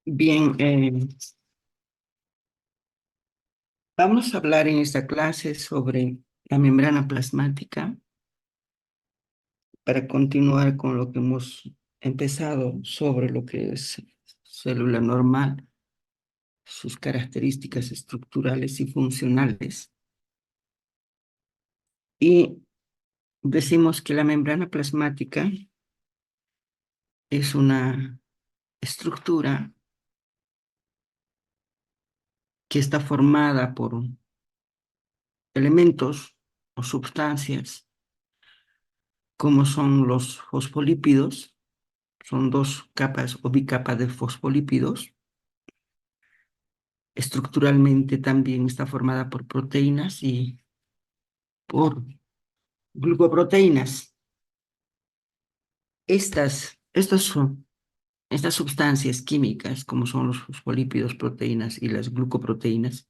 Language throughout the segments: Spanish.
Bien, vamos a hablar en esta clase sobre la membrana plasmática para continuar con lo que hemos empezado sobre lo que es célula normal, sus características estructurales y funcionales. Y decimos que la membrana plasmática es una estructura que está formada por elementos o sustancias como son los fosfolípidos. Son dos capas o bicapa de fosfolípidos. Estructuralmente también está formada por proteínas y por glucoproteínas. Estas sustancias químicas, como son los fosfolípidos, proteínas y las glucoproteínas,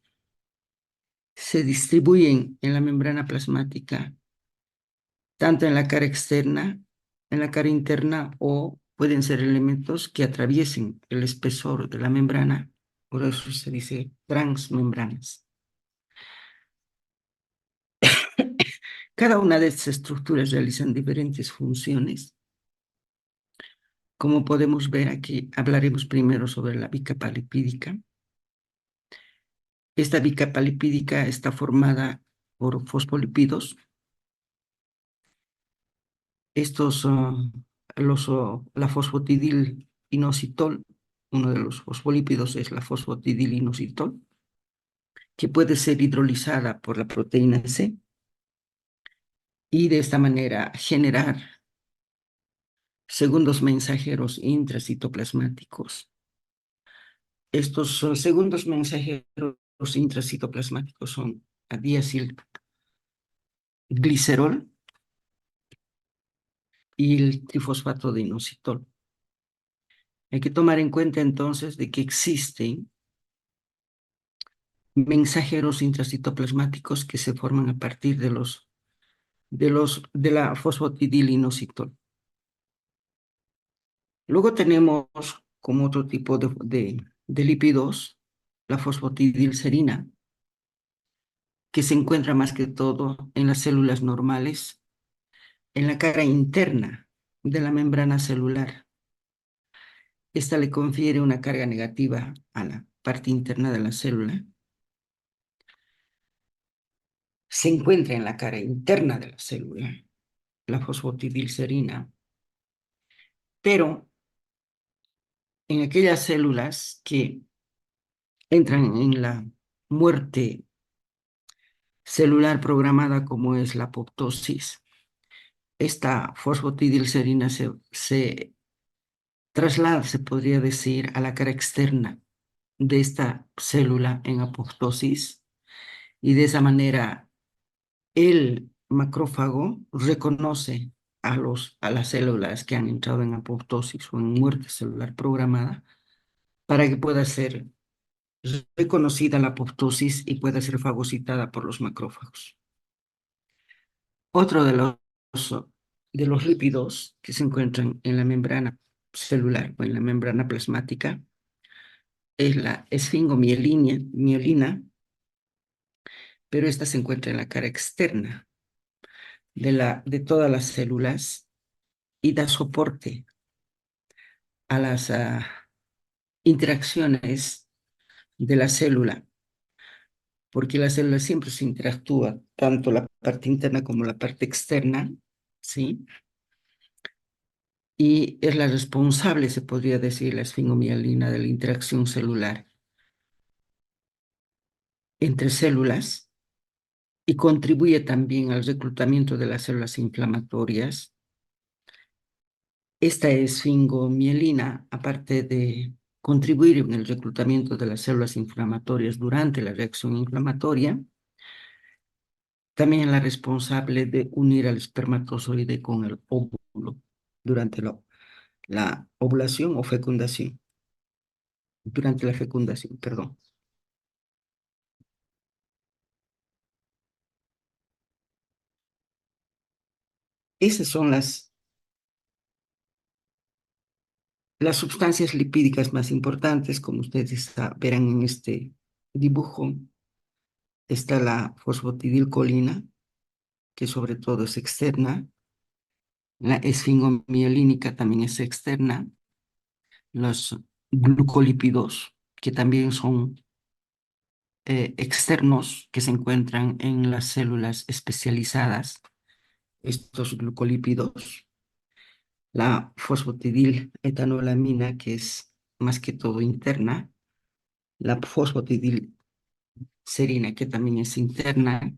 se distribuyen en la membrana plasmática, tanto en la cara externa, en la cara interna, o pueden ser elementos que atraviesen el espesor de la membrana. Por eso se dice transmembranas. Cada una de estas estructuras realizan diferentes funciones. Como podemos ver aquí, hablaremos primero sobre la bicapa lipídica. Esta bicapa lipídica está formada por fosfolípidos. Estos, la fosfatidilinositol, uno de los fosfolípidos es la fosfatidilinositol, que puede ser hidrolizada por la proteína C y de esta manera generar segundos mensajeros intracitoplasmáticos. Estos segundos mensajeros intracitoplasmáticos son diacilglicerol y el trifosfato de inositol. Hay que tomar en cuenta entonces de que existen mensajeros intracitoplasmáticos que se forman a partir de la fosfatidilinositol. Luego tenemos como otro tipo de lípidos la fosfatidilcerina, que se encuentra más que todo en las células normales, en la cara interna de la membrana celular. Esta le confiere una carga negativa a la parte interna de la célula. Se encuentra en la cara interna de la célula, la fosfatidilcerina, pero en aquellas células que entran en la muerte celular programada, como es la apoptosis, esta fosfatidilcerina se traslada, se podría decir, a la cara externa de esta célula en apoptosis, y de esa manera el macrófago reconoce a las células que han entrado en apoptosis o en muerte celular programada para que pueda ser reconocida la apoptosis y pueda ser fagocitada por los macrófagos. Otro de los lípidos que se encuentran en la membrana celular o en la membrana plasmática es la esfingomielina, pero esta se encuentra en la cara externa de todas las células y da soporte a las interacciones de la célula, porque la célula siempre se interactúa, tanto la parte interna como la parte externa, ¿sí? Y es la responsable, se podría decir, la esfingomielina, de la interacción celular entre células y contribuye también al reclutamiento de las células inflamatorias. Esta esfingomielina, aparte de contribuir en el reclutamiento de las células inflamatorias durante la reacción inflamatoria, también es la responsable de unir al espermatozoide con el óvulo durante la ovulación o fecundación, durante la fecundación, perdón. Esas son Las sustancias lipídicas más importantes, como ustedes verán en este dibujo, está la fosfatidilcolina, que sobre todo es externa. La esfingomielínica también es externa. Los glucolípidos, que también son externos, que se encuentran en las células especializadas, estos glucolípidos. La fosfatidiletanolamina, que es más que todo interna. La fosfatidilserina, que también es interna,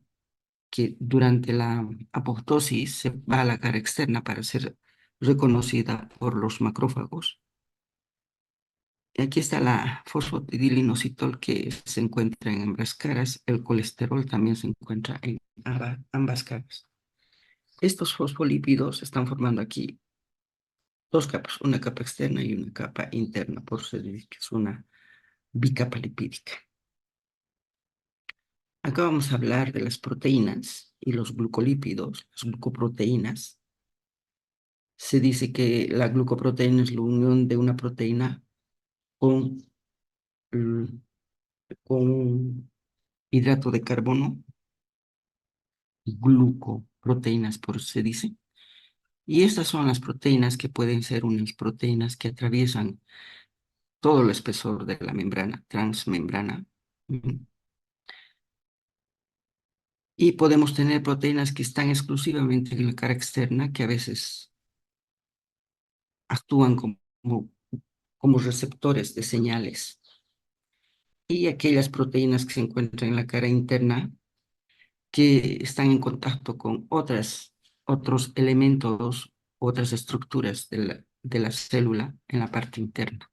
que durante la apoptosis se va a la cara externa para ser reconocida por los macrófagos. Y aquí está la fosfatidilinositol, que se encuentra en ambas caras. El colesterol también se encuentra en ambas caras. Estos fosfolípidos están formando aquí dos capas, una capa externa y una capa interna, por eso se dice que es una bicapa lipídica. Acá vamos a hablar de las proteínas y los glucolípidos, las glucoproteínas. Se dice que la glucoproteína es la unión de una proteína con, con hidrato de carbono, glucoproteínas, por eso se dice. Y estas son las proteínas que pueden ser unas proteínas que atraviesan todo el espesor de la membrana, transmembrana. Y podemos tener proteínas que están exclusivamente en la cara externa, que a veces actúan como receptores de señales. Y aquellas proteínas que se encuentran en la cara interna, que están en contacto con otros elementos, otras estructuras de la célula en la parte interna.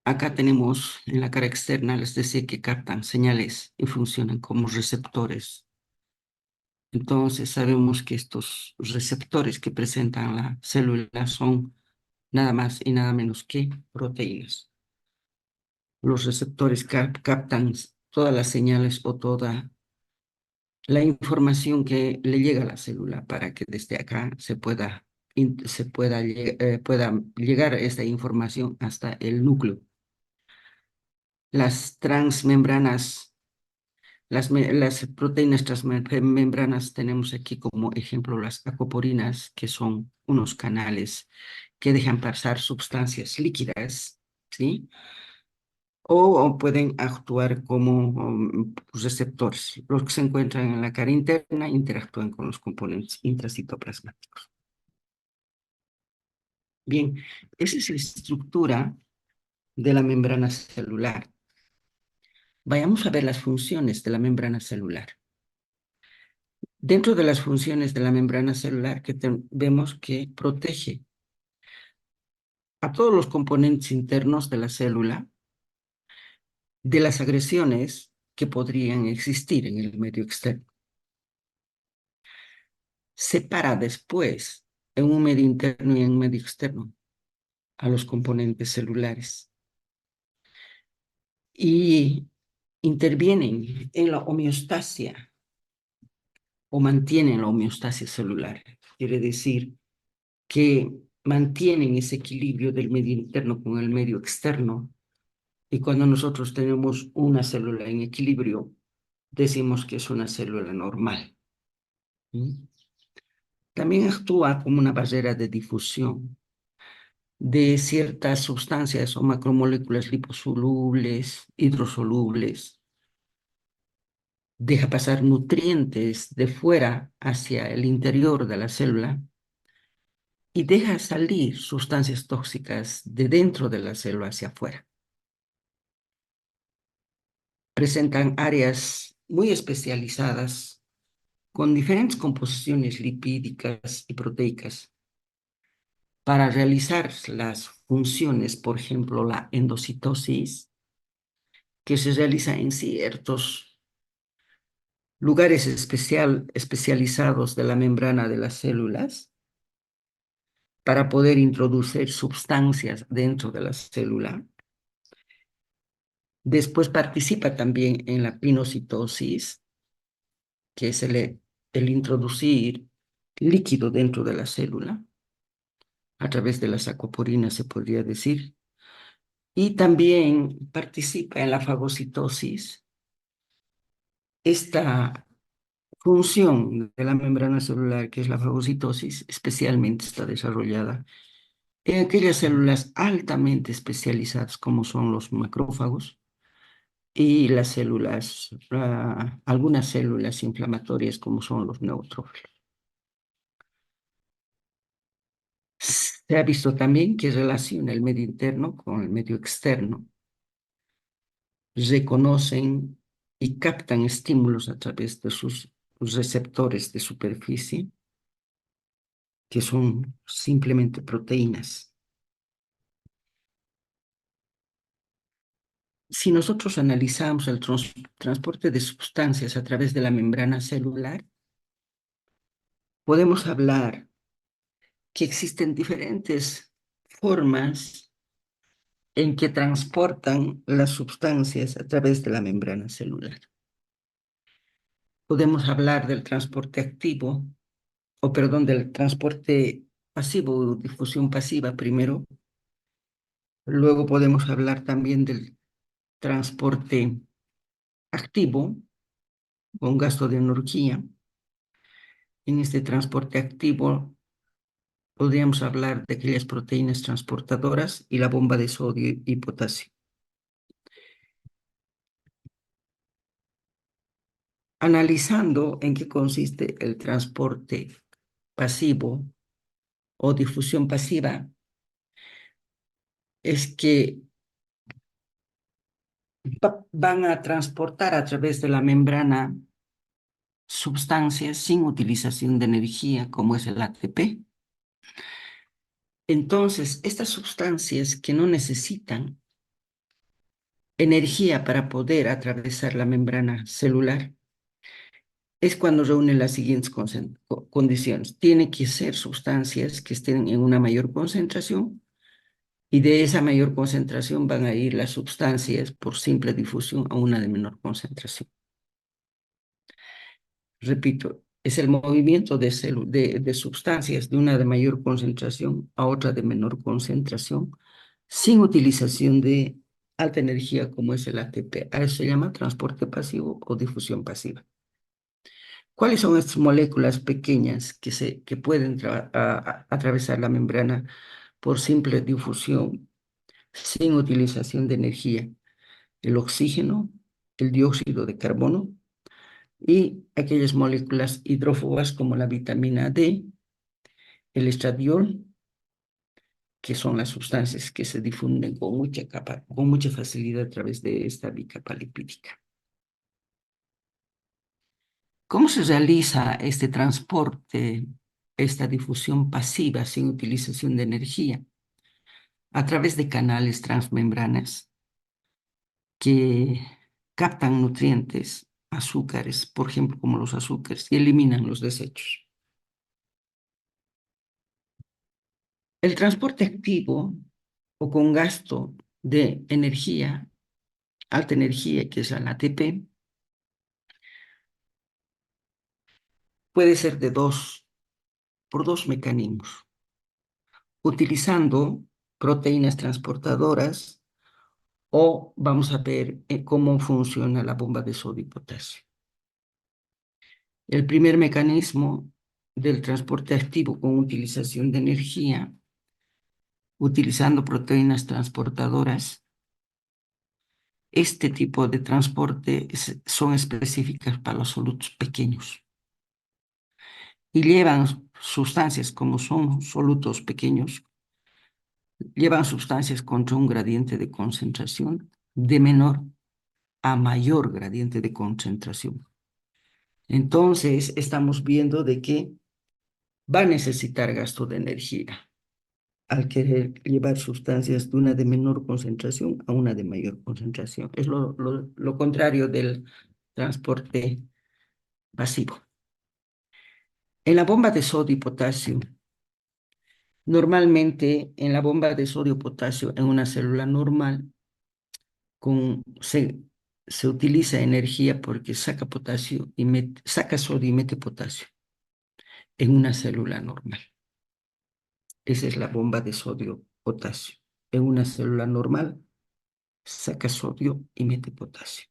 Acá tenemos en la cara externa, les decía que captan señales y funcionan como receptores. Entonces sabemos que estos receptores que presentan la célula son nada más y nada menos que proteínas. Los receptores captan todas las señales o toda la información que le llega a la célula para que desde acá pueda llegar esta información hasta el núcleo. Las transmembranas, las proteínas transmembranas tenemos aquí como ejemplo las acoporinas, que son unos canales que dejan pasar sustancias líquidas, ¿sí? O pueden actuar como receptores. Los que se encuentran en la cara interna interactúan con los componentes intracitoplasmáticos. Bien, esa es la estructura de la membrana celular. Vayamos a ver las funciones de la membrana celular. Dentro de las funciones de la membrana celular vemos que protege a todos los componentes internos de la célula de las agresiones que podrían existir en el medio externo. Separa después en un medio interno y en un medio externo a los componentes celulares y intervienen en la homeostasia o mantienen la homeostasia celular. Quiere decir que mantienen ese equilibrio del medio interno con el medio externo, y cuando nosotros tenemos una célula en equilibrio, decimos que es una célula normal. ¿Mm? También actúa como una barrera de difusión de ciertas sustancias o macromoléculas liposolubles, hidrosolubles. Deja pasar nutrientes de fuera hacia el interior de la célula y deja salir sustancias tóxicas de dentro de la célula hacia afuera. Presentan áreas muy especializadas con diferentes composiciones lipídicas y proteicas para realizar las funciones, por ejemplo, la endocitosis, que se realiza en ciertos lugares especializados de la membrana de las células para poder introducir sustancias dentro de la célula. Después participa también en la pinocitosis, que es el introducir líquido dentro de la célula. a través de las acuaporinas, se podría decir, y también participa en la fagocitosis. Esta función de la membrana celular, que es la fagocitosis, especialmente está desarrollada en aquellas células altamente especializadas como son los macrófagos y las células, algunas células inflamatorias como son los neutrófilos. Se ha visto también que relaciona el medio interno con el medio externo, reconocen y captan estímulos a través de sus receptores de superficie, que son simplemente proteínas. Si nosotros analizamos el transporte de sustancias a través de la membrana celular, podemos hablar que existen diferentes formas en que transportan las sustancias a través de la membrana celular. Podemos hablar del transporte activo, o perdón, del transporte pasivo o difusión pasiva primero. Luego podemos hablar también del transporte activo con gasto de energía. En este transporte activo podríamos hablar de aquellas proteínas transportadoras y la bomba de sodio y potasio. Analizando en qué consiste el transporte pasivo o difusión pasiva, es que van a transportar a través de la membrana sustancias sin utilización de energía, como es el ATP. Entonces, estas sustancias que no necesitan energía para poder atravesar la membrana celular, es cuando reúnen las siguientes condiciones. Tienen que ser sustancias que estén en una mayor concentración y de esa mayor concentración van a ir las sustancias por simple difusión a una de menor concentración. Repito, es el movimiento de sustancias de una de mayor concentración a otra de menor concentración sin utilización de alta energía como es el ATP. A eso se llama transporte pasivo o difusión pasiva. ¿Cuáles son estas moléculas pequeñas que pueden atravesar la membrana por simple difusión sin utilización de energía? El oxígeno, el dióxido de carbono y aquellas moléculas hidrófobas como la vitamina D, el estradiol, que son las sustancias que se difunden con mucha facilidad a través de esta bicapa lipídica. ¿Cómo se realiza este transporte, esta difusión pasiva sin utilización de energía? A través de canales transmembranas que captan nutrientes, azúcares, por ejemplo, como los azúcares, y eliminan los desechos. El transporte activo o con gasto de energía, alta energía, que es el ATP, puede ser por dos mecanismos, utilizando proteínas transportadoras o vamos a ver cómo funciona la bomba de sodio y potasio. El primer mecanismo del transporte activo con utilización de energía, utilizando proteínas transportadoras, este tipo de transporte son específicas para los solutos pequeños y llevan sustancias como son solutos pequeños, llevan sustancias contra un gradiente de concentración de menor a mayor gradiente de concentración. Entonces, estamos viendo de que va a necesitar gasto de energía al querer llevar sustancias de una de menor concentración a una de mayor concentración. Es lo contrario del transporte pasivo. En la bomba de sodio y potasio, normalmente en la bomba de sodio y potasio en una célula normal, se utiliza energía porque saca potasio y saca sodio y mete potasio en una célula normal. Esa es la bomba de sodio-potasio. En una célula normal, saca sodio y mete potasio.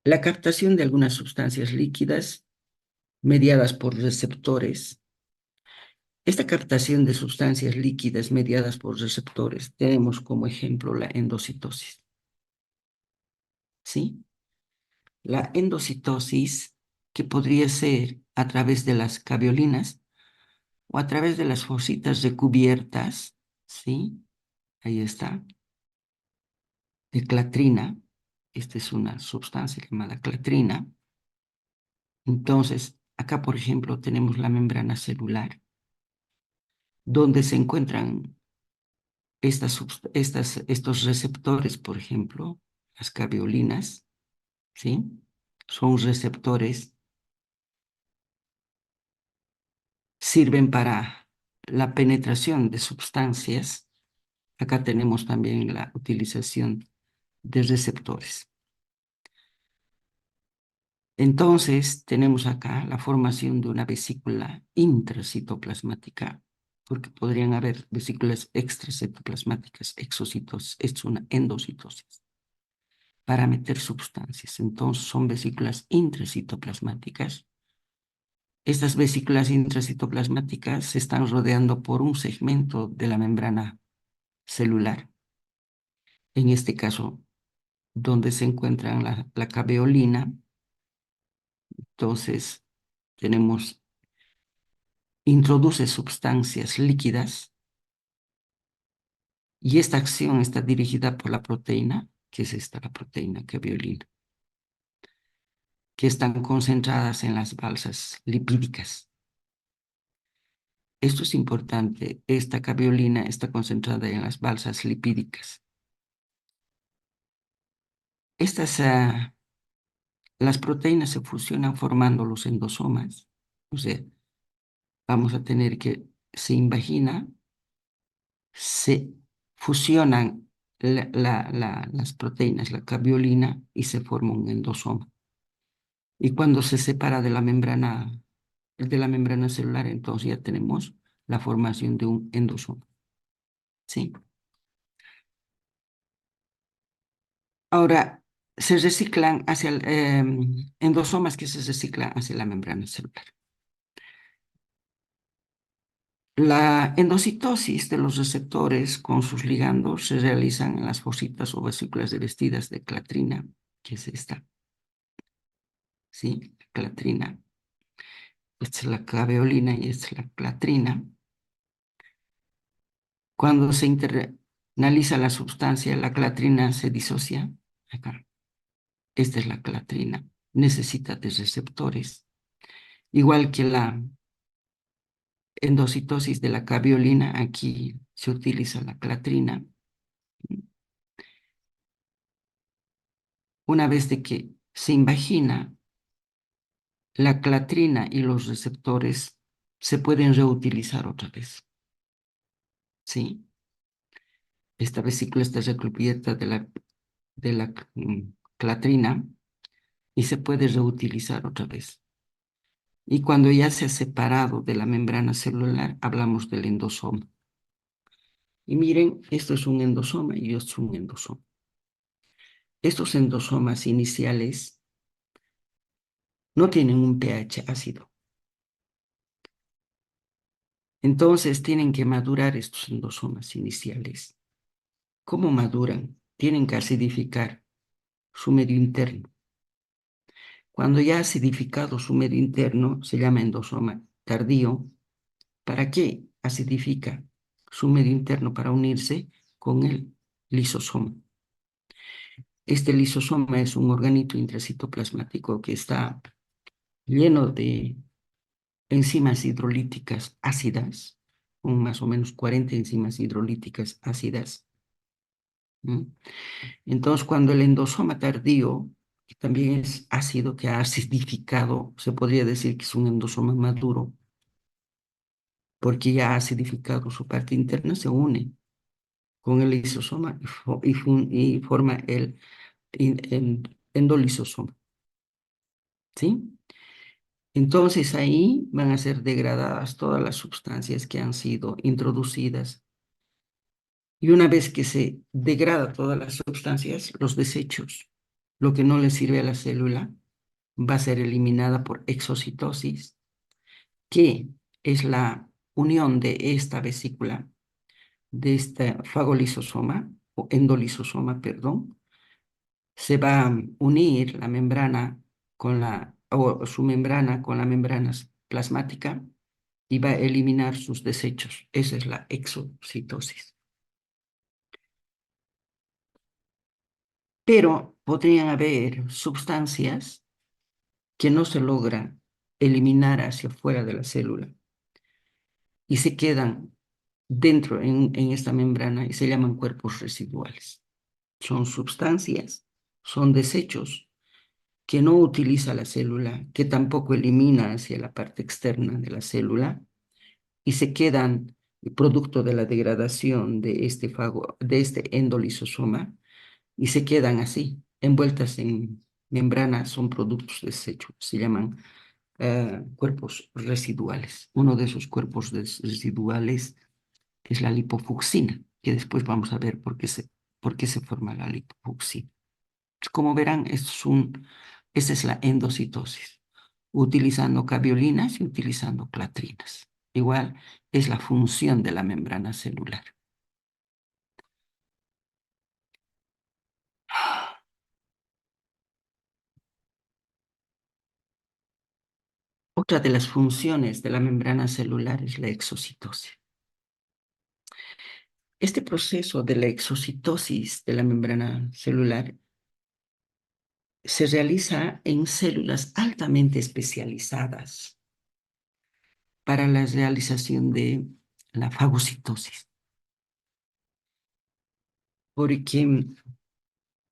La captación de algunas sustancias líquidas mediadas por receptores. Esta captación de sustancias líquidas mediadas por receptores tenemos como ejemplo la endocitosis. ¿Sí? La endocitosis, que podría ser a través de las caveolinas o a través de las fositas recubiertas, ¿sí? Ahí está, de clatrina. Esta es una sustancia llamada clatrina. Entonces, acá, por ejemplo, tenemos la membrana celular, donde se encuentran estos receptores, por ejemplo, las caveolinas, ¿sí? Son receptores, sirven para la penetración de sustancias. Acá tenemos también la utilización de receptores. Entonces, tenemos acá la formación de una vesícula intracitoplasmática, porque podrían haber vesículas extracitoplasmáticas, exocitos, es una endocitosis, para meter sustancias. Entonces, son vesículas intracitoplasmáticas. Estas vesículas intracitoplasmáticas se están rodeando por un segmento de la membrana celular. En este caso, donde se encuentra la caveolina, entonces introduce sustancias líquidas y esta acción está dirigida por la proteína, que es esta, la proteína caveolina, que están concentradas en las balsas lipídicas. Esto es importante, esta caveolina está concentrada en las balsas lipídicas. Las proteínas se fusionan formando los endosomas, o sea, vamos a tener que se invagina, se fusionan las proteínas, la caveolina, y se forma un endosoma. Y cuando se separa de la membrana celular, entonces ya tenemos la formación de un endosoma. ¿Sí? Ahora, se reciclan hacia endosomas que se reciclan hacia la membrana celular. La endocitosis de los receptores con sus ligandos se realizan en las fositas o vesículas revestidas de clatrina, que es esta, ¿sí? Clatrina. Esta es la caveolina y esta es la clatrina. Cuando se internaliza la sustancia, la clatrina se disocia. Acá. Esta es la clatrina. Necesita de receptores. Igual que la endocitosis de la caveolina, aquí se utiliza la clatrina. Una vez de que se invagina, la clatrina y los receptores se pueden reutilizar otra vez. ¿Sí? Esta vesícula está recubierta de la clatrina y se puede reutilizar otra vez. Y cuando ya se ha separado de la membrana celular, hablamos del endosoma. Y miren, esto es un endosoma y esto es un endosoma. Estos endosomas iniciales no tienen un pH ácido. Entonces tienen que madurar estos endosomas iniciales. ¿Cómo maduran? Tienen que acidificar su medio interno. Cuando ya ha acidificado su medio interno, se llama endosoma tardío. ¿Para qué acidifica su medio interno? Para unirse con el lisosoma. Este lisosoma es un organito intracitoplasmático que está lleno de enzimas hidrolíticas ácidas, con más o menos 40 enzimas hidrolíticas ácidas. ¿Mm? Entonces, cuando el endosoma tardío, que también es ácido, que ha acidificado, se podría decir que es un endosoma maduro, porque ya ha acidificado su parte interna, se une con el lisosoma y forma el endolisosoma. ¿Sí? Entonces ahí van a ser degradadas todas las sustancias que han sido introducidas. Y una vez que se degrada todas las sustancias, los desechos, lo que no le sirve a la célula, va a ser eliminada por exocitosis, que es la unión de esta vesícula, de este fagolisosoma, o endolisosoma, perdón, se va a unir la membrana con o su membrana con la membrana plasmática y va a eliminar sus desechos. Esa es la exocitosis. Pero podrían haber sustancias que no se logra eliminar hacia afuera de la célula y se quedan dentro en esta membrana y se llaman cuerpos residuales. Son sustancias, son desechos que no utiliza la célula, que tampoco elimina hacia la parte externa de la célula y se quedan producto de la degradación de este endolisosoma y se quedan así, envueltas en membranas, son productos de desecho, se llaman cuerpos residuales. Uno de esos cuerpos residuales es la lipofucsina, que después vamos a ver por qué se forma la lipofucsina. Como verán, esa es la endocitosis, utilizando caveolinas y utilizando clatrinas. Igual es la función de la membrana celular. Otra de las funciones de la membrana celular es la exocitosis. Este proceso de la exocitosis de la membrana celular se realiza en células altamente especializadas para la realización de la fagocitosis. Porque,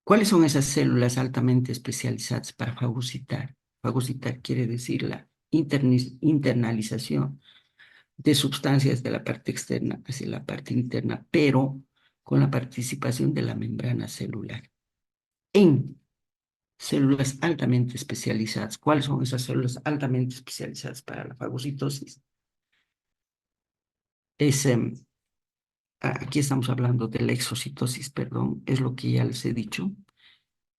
¿cuáles son esas células altamente especializadas para fagocitar? Fagocitar quiere decir la internalización de sustancias de la parte externa hacia la parte interna, pero con la participación de la membrana celular. En células altamente especializadas. ¿Cuáles son esas células altamente especializadas para la fagocitosis? Es, aquí estamos hablando de la exocitosis, perdón, es lo que ya les he dicho.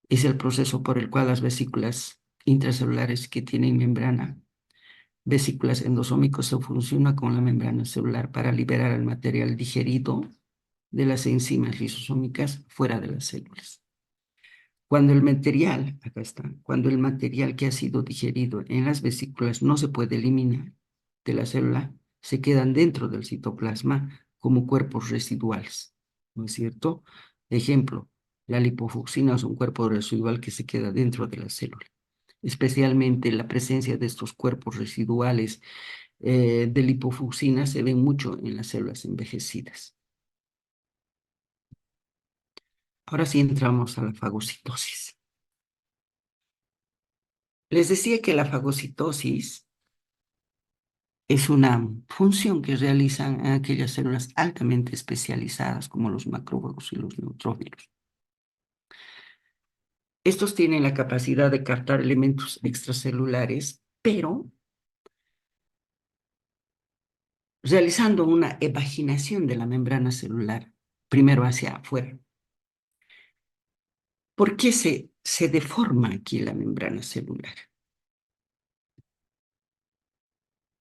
Es el proceso por el cual las vesículas intracelulares que tienen membrana, vesículas endosómicos, se fusionan con la membrana celular para liberar el material digerido de las enzimas lisosómicas fuera de las células. Cuando el material, acá está, cuando el material que ha sido digerido en las vesículas no se puede eliminar de la célula, se quedan dentro del citoplasma como cuerpos residuales, ¿no es cierto? Ejemplo, la lipofucsina es un cuerpo residual que se queda dentro de la célula. Especialmente la presencia de estos cuerpos residuales de lipofucsina se ven mucho en las células envejecidas. Ahora sí entramos a la fagocitosis. Les decía que la fagocitosis es una función que realizan aquellas células altamente especializadas como los macrófagos y los neutrófilos. Estos tienen la capacidad de captar elementos extracelulares, pero realizando una evaginación de la membrana celular, primero hacia afuera. ¿Por qué se deforma aquí la membrana celular?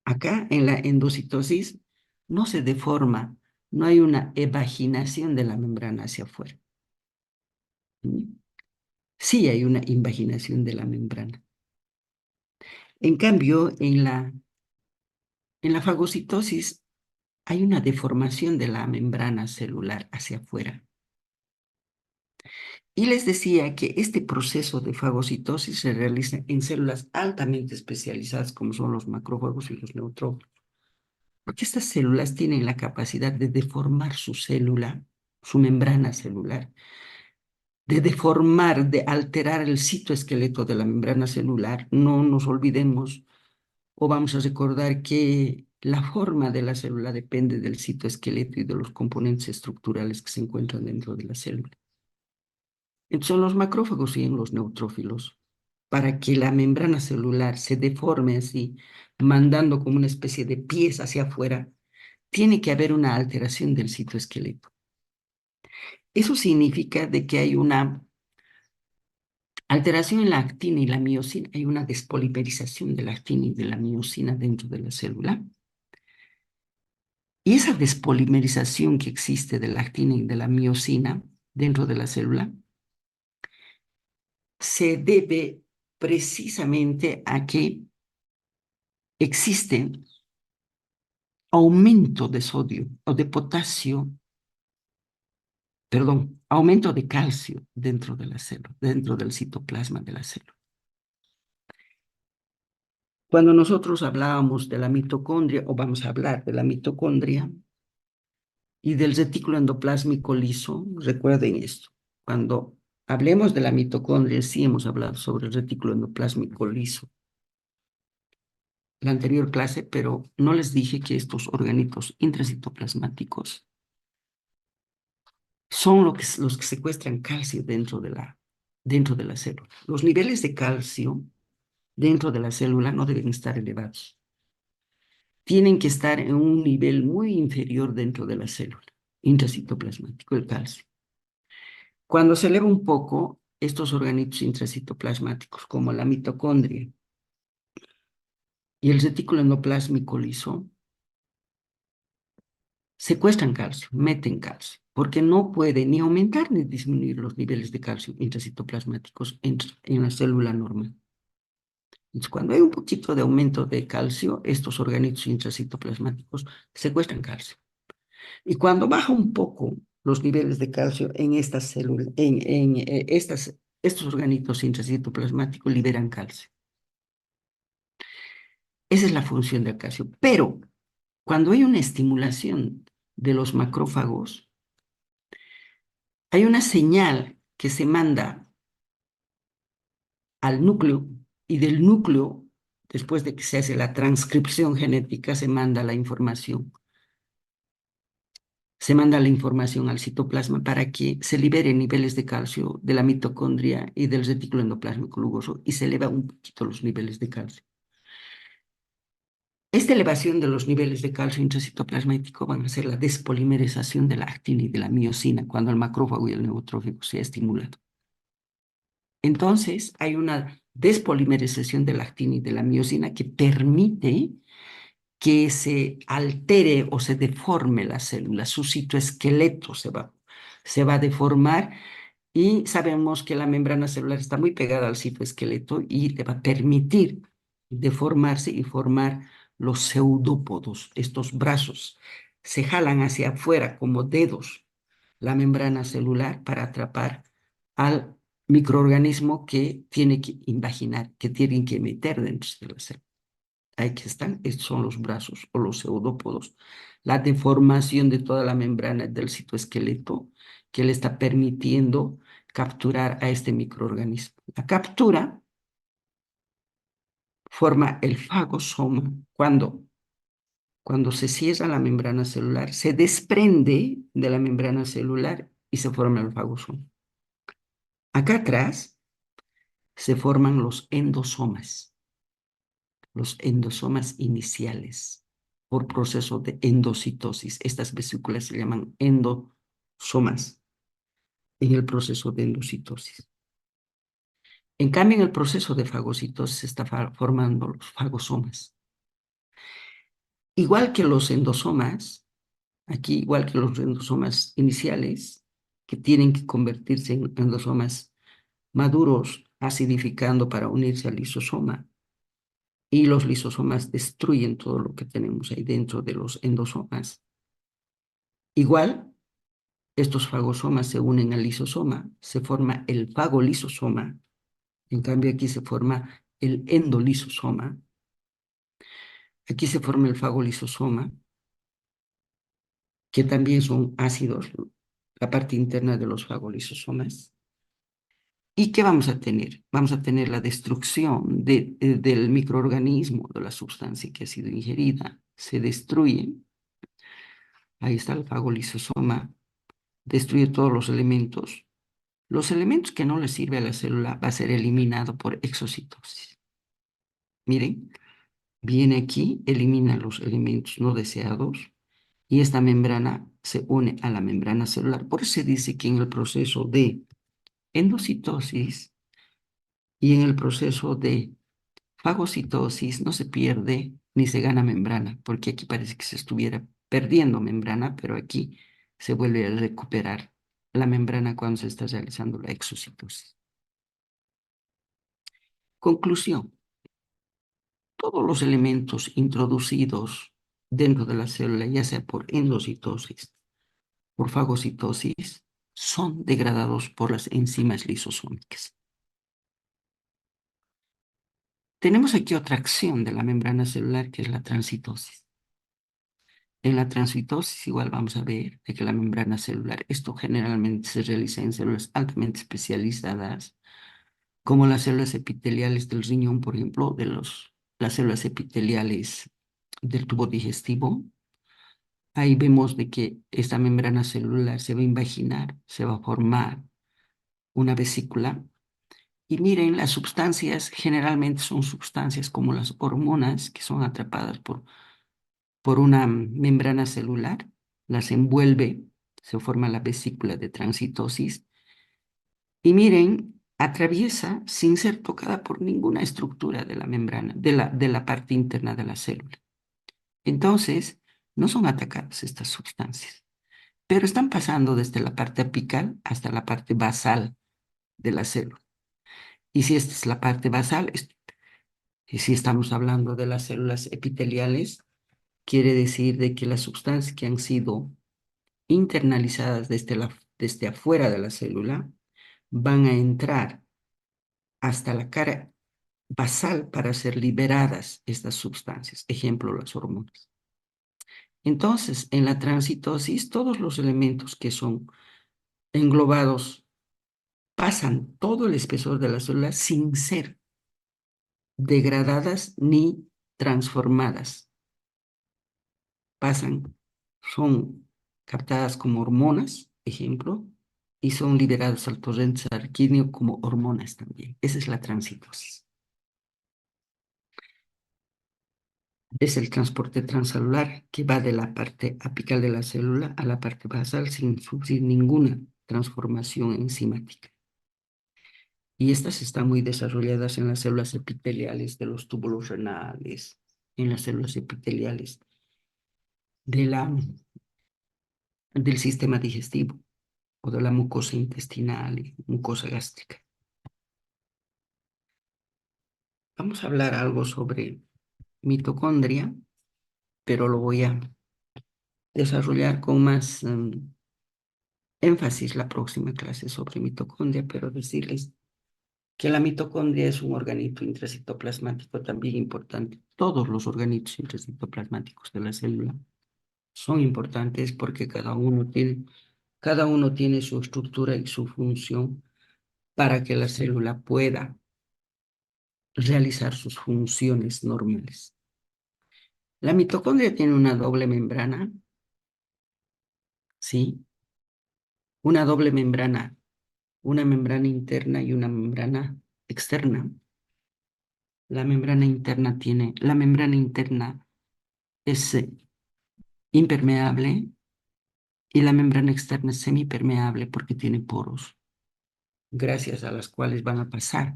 Acá en la endocitosis no se deforma, no hay una evaginación de la membrana hacia afuera. Sí hay una invaginación de la membrana. En cambio, en la fagocitosis hay una deformación de la membrana celular hacia afuera. Y les decía que este proceso de fagocitosis se realiza en células altamente especializadas como son los macrófagos y los neutrófilos. Porque estas células tienen la capacidad de deformar su célula, su membrana celular, de deformar, de alterar el citoesqueleto de la membrana celular. No nos olvidemos o vamos a recordar que la forma de la célula depende del citoesqueleto y de los componentes estructurales que se encuentran dentro de la célula. Entonces son los macrófagos y en los neutrófilos para que la membrana celular se deforme así, mandando como una especie de pies hacia afuera, tiene que haber una alteración del citoesqueleto. Eso significa de que hay una alteración en la actina y la miosina, hay una despolimerización de la actina y de la miosina dentro de la célula. Y esa despolimerización que existe de la actina y de la miosina dentro de la célula se debe precisamente a que existe aumento de sodio o de potasio, perdón, aumento de calcio dentro de la célula, dentro del citoplasma de la célula. Cuando nosotros hablábamos de la mitocondria, o vamos a hablar de la mitocondria y del retículo endoplásmico liso, recuerden esto, cuando hablemos de la mitocondria, sí hemos hablado sobre el retículo endoplásmico liso la anterior clase, pero no les dije que estos organitos intracitoplasmáticos son los que secuestran calcio dentro de la célula. Los niveles de calcio dentro de la célula no deben estar elevados. Tienen que estar en un nivel muy inferior dentro de la célula, intracitoplasmático, el calcio. Cuando se eleva un poco, estos organitos intracitoplasmáticos, como la mitocondria y el retículo endoplásmico liso, secuestran calcio, meten calcio, porque no puede ni aumentar ni disminuir los niveles de calcio intracitoplasmáticos en la célula normal. Entonces, cuando hay un poquito de aumento de calcio, estos organitos intracitoplasmáticos secuestran calcio. Y cuando baja un poco los niveles de calcio en estas células, estos organitos intracitoplasmáticos liberan calcio. Esa es la función del calcio. Pero cuando hay una estimulación de los macrófagos, hay una señal que se manda al núcleo y del núcleo, después de que se hace la transcripción genética, se manda la información. Se manda la información al citoplasma para que se liberen niveles de calcio de la mitocondria y del retículo endoplásmico rugoso y se eleva un poquito los niveles de calcio. Esta elevación de los niveles de calcio intracitoplasmático van a ser la despolimerización de la actina y de la miosina cuando el macrófago y el neutrófico sea estimulado. Entonces, hay una despolimerización de la actina y de la miosina que permite que se altere o se deforme la célula, su citoesqueleto se va a deformar y sabemos que la membrana celular está muy pegada al citoesqueleto y le va a permitir deformarse y formar los pseudópodos, estos brazos. Se jalan hacia afuera como dedos la membrana celular para atrapar al microorganismo que tiene que invaginar, que tienen que meter dentro de la célula. Ahí que están, estos son los brazos o los pseudópodos. La deformación de toda la membrana del citoesqueleto que le está permitiendo capturar a este microorganismo. La captura forma el fagosoma. Cuando se cierra la membrana celular, se desprende de la membrana celular y se forma el fagosoma. Acá atrás se forman los endosomas iniciales por proceso de endocitosis. Estas vesículas se llaman endosomas en el proceso de endocitosis. En cambio, en el proceso de fagocitosis se está formando los fagosomas. Igual que los endosomas, aquí igual que los endosomas iniciales, que tienen que convertirse en endosomas maduros, acidificando para unirse al lisosoma, y los lisosomas destruyen todo lo que tenemos ahí dentro de los endosomas. Igual, estos fagosomas se unen al lisosoma, se forma el fagolisosoma, en cambio aquí se forma el endolisosoma, aquí se forma el fagolisosoma, que también son ácidos, la parte interna de los fagolisosomas. ¿Y qué vamos a tener? Vamos a tener la destrucción del microorganismo, de la sustancia que ha sido ingerida. Se destruye. Ahí está el fagolisosoma. Destruye todos los elementos Los elementos que no le sirve a la célula va a ser eliminado por exocitosis. Miren, viene aquí, elimina los elementos no deseados y esta membrana se une a la membrana celular. Por eso se dice que en el proceso de endocitosis y en el proceso de fagocitosis no se pierde ni se gana membrana, porque aquí parece que se estuviera perdiendo membrana, pero aquí se vuelve a recuperar la membrana cuando se está realizando la exocitosis. Conclusión. Todos los elementos introducidos dentro de la célula, ya sea por endocitosis, por fagocitosis, son degradados por las enzimas lisosómicas. Tenemos aquí otra acción de la membrana celular, que es la transitosis. En la transitosis igual vamos a ver de que la membrana celular, esto generalmente se realiza en células altamente especializadas, como las células epiteliales del riñón, por ejemplo, las células epiteliales del tubo digestivo. Ahí vemos de que esta membrana celular se va a invaginar, se va a formar una vesícula. Y miren, las sustancias generalmente son sustancias como las hormonas que son atrapadas por una membrana celular, las envuelve, se forma la vesícula de transitosis. Y miren, atraviesa sin ser tocada por ninguna estructura de la membrana, de la parte interna de la célula. Entonces, no son atacadas estas sustancias, pero están pasando desde la parte apical hasta la parte basal de la célula. Y si esta es la parte basal, y si estamos hablando de las células epiteliales, quiere decir de que las sustancias que han sido internalizadas desde afuera de la célula van a entrar hasta la cara basal para ser liberadas estas sustancias, ejemplo, las hormonas. Entonces, en la transitosis, todos los elementos que son englobados pasan todo el espesor de la célula sin ser degradadas ni transformadas. Pasan, son captadas como hormonas, ejemplo, y son liberadas al torrente sanguíneo como hormonas también. Esa es la transitosis. Es el transporte transcelular que va de la parte apical de la célula a la parte basal sin sufrir ninguna transformación enzimática. Y estas están muy desarrolladas en las células epiteliales de los túbulos renales, en las células epiteliales de del sistema digestivo o de la mucosa intestinal y mucosa gástrica. Vamos a hablar algo sobre mitocondria, pero lo voy a desarrollar con más énfasis la próxima clase sobre mitocondria, pero decirles que la mitocondria es un organito intracitoplasmático también importante. Todos los organitos intracitoplasmáticos de la célula son importantes porque cada uno tiene su estructura y su función para que la célula pueda realizar sus funciones normales. La mitocondria tiene una doble membrana, ¿sí? Una doble membrana, una membrana interna y una membrana externa. La membrana interna es impermeable y la membrana externa es semipermeable porque tiene poros, gracias a las cuales van a pasar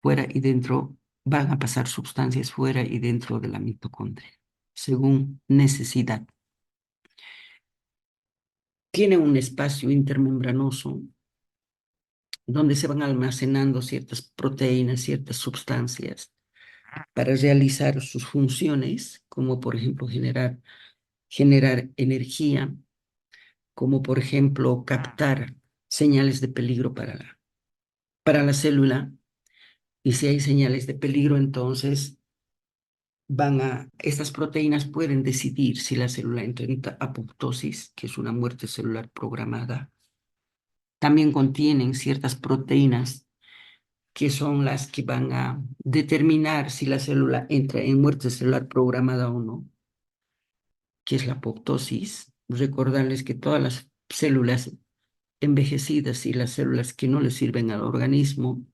fuera y dentro, van a pasar sustancias fuera y dentro de la mitocondria, según necesidad. Tiene un espacio intermembranoso donde se van almacenando ciertas proteínas, ciertas sustancias para realizar sus funciones, como por ejemplo generar energía, como por ejemplo captar señales de peligro para la célula. Y si hay señales de peligro, entonces estas proteínas pueden decidir si la célula entra en apoptosis, que es una muerte celular programada. También contienen ciertas proteínas que son las que van a determinar si la célula entra en muerte celular programada o no, que es la apoptosis. Recordarles que todas las células envejecidas y las células que no le sirven al organismo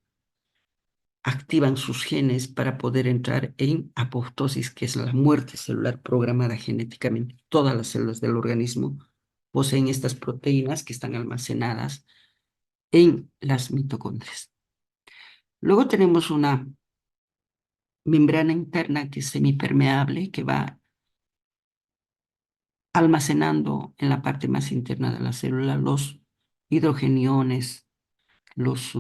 activan sus genes para poder entrar en apoptosis, que es la muerte celular programada genéticamente. Todas las células del organismo poseen estas proteínas que están almacenadas en las mitocondrias. Luego tenemos una membrana interna que es semipermeable, que va almacenando en la parte más interna de la célula los hidrogeniones, los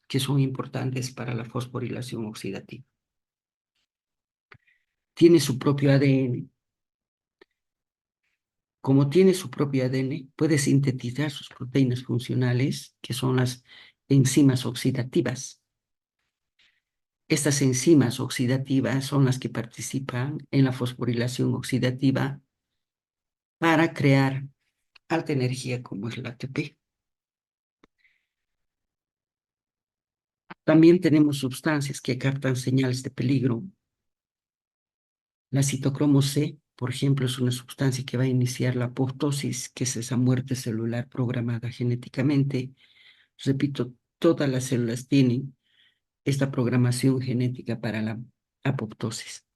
que son importantes para la fosforilación oxidativa. Tiene su propio ADN. Como tiene su propio ADN, puede sintetizar sus proteínas funcionales, que son las enzimas oxidativas. Estas enzimas oxidativas son las que participan en la fosforilación oxidativa para crear alta energía como es la ATP. También tenemos sustancias que captan señales de peligro. La citocromo C, por ejemplo, es una sustancia que va a iniciar la apoptosis, que es esa muerte celular programada genéticamente. Repito, todas las células tienen esta programación genética para la apoptosis.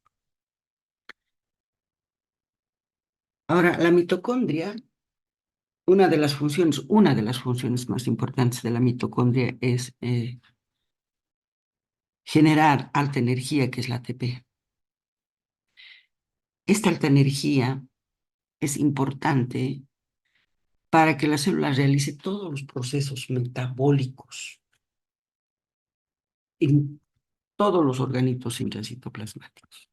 Ahora, la mitocondria, una de las funciones más importantes de la mitocondria es generar alta energía, que es la ATP. Esta alta energía es importante para que la célula realice todos los procesos metabólicos en todos los organitos intracitoplasmáticos.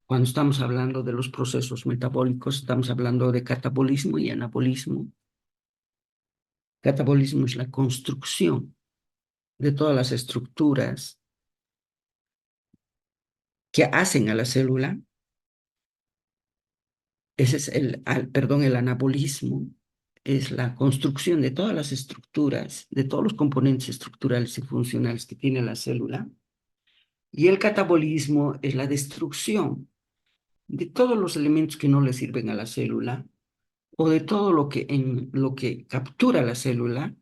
Cuando estamos hablando de los procesos metabólicos, estamos hablando de catabolismo y anabolismo. Catabolismo es la construcción de todas las estructuras que hacen a la célula. Ese es el anabolismo es la construcción de todas las estructuras, de todos los componentes estructurales y funcionales que tiene la célula. Y el catabolismo es la destrucción de todos los elementos que no le sirven a la célula o de todo lo que en lo que captura la célula,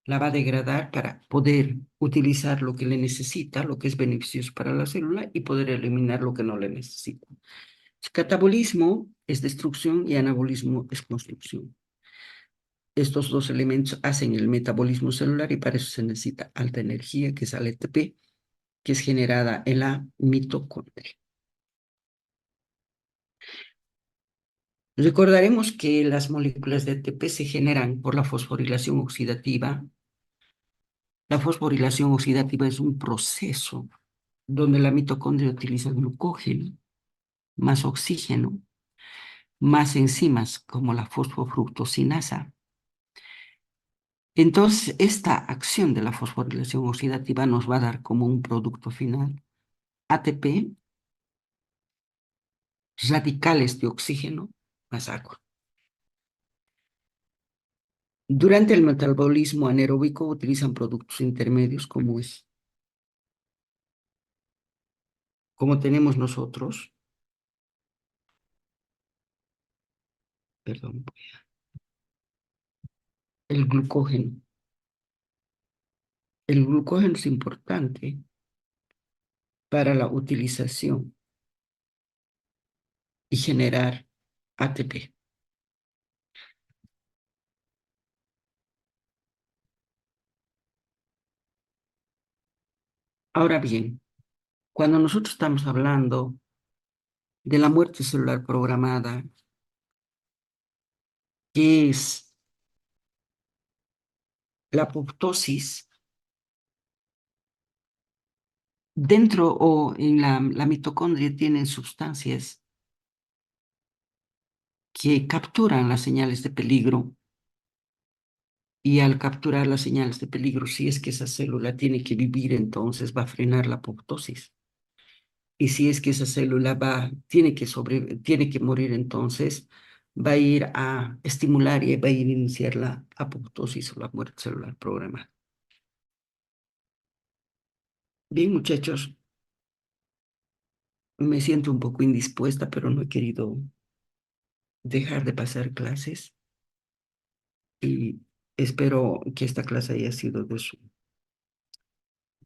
la va a degradar para poder utilizar lo que le necesita, lo que es beneficioso para la célula y poder eliminar lo que no le necesita. Catabolismo es destrucción y anabolismo es construcción. Estos dos elementos hacen el metabolismo celular y para eso se necesita alta energía, que es la ATP, que es generada en la mitocondria. Recordaremos que las moléculas de ATP se generan por la fosforilación oxidativa. La fosforilación oxidativa es un proceso donde la mitocondria utiliza glucógeno, más oxígeno, más enzimas como la fosfofructosinasa. Entonces, esta acción de la fosforilación oxidativa nos va a dar como un producto final ATP, radicales de oxígeno, más agua. Durante el metabolismo anaeróbico utilizan productos intermedios como tenemos nosotros, perdón, el glucógeno. El glucógeno es importante para la utilización y generar ATP. Ahora bien, cuando nosotros estamos hablando de la muerte celular programada, que es la apoptosis, dentro o en la mitocondria tienen sustancias que capturan las señales de peligro y al capturar las señales de peligro, si es que esa célula tiene que vivir, entonces va a frenar la apoptosis. Y si es que esa célula tiene que morir, entonces va a ir a estimular y va a ir a iniciar la apoptosis o la muerte celular programada. Bien, muchachos, me siento un poco indispuesta, pero no he querido dejar de pasar clases. y espero que esta clase haya sido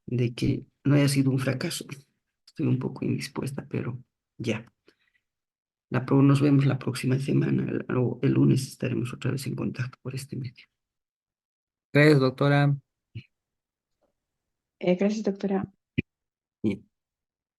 de que no haya sido un fracaso. Estoy un poco indispuesta, pero ya. Nos vemos la próxima semana. El lunes estaremos otra vez en contacto por este medio. Gracias, doctora. Gracias, doctora.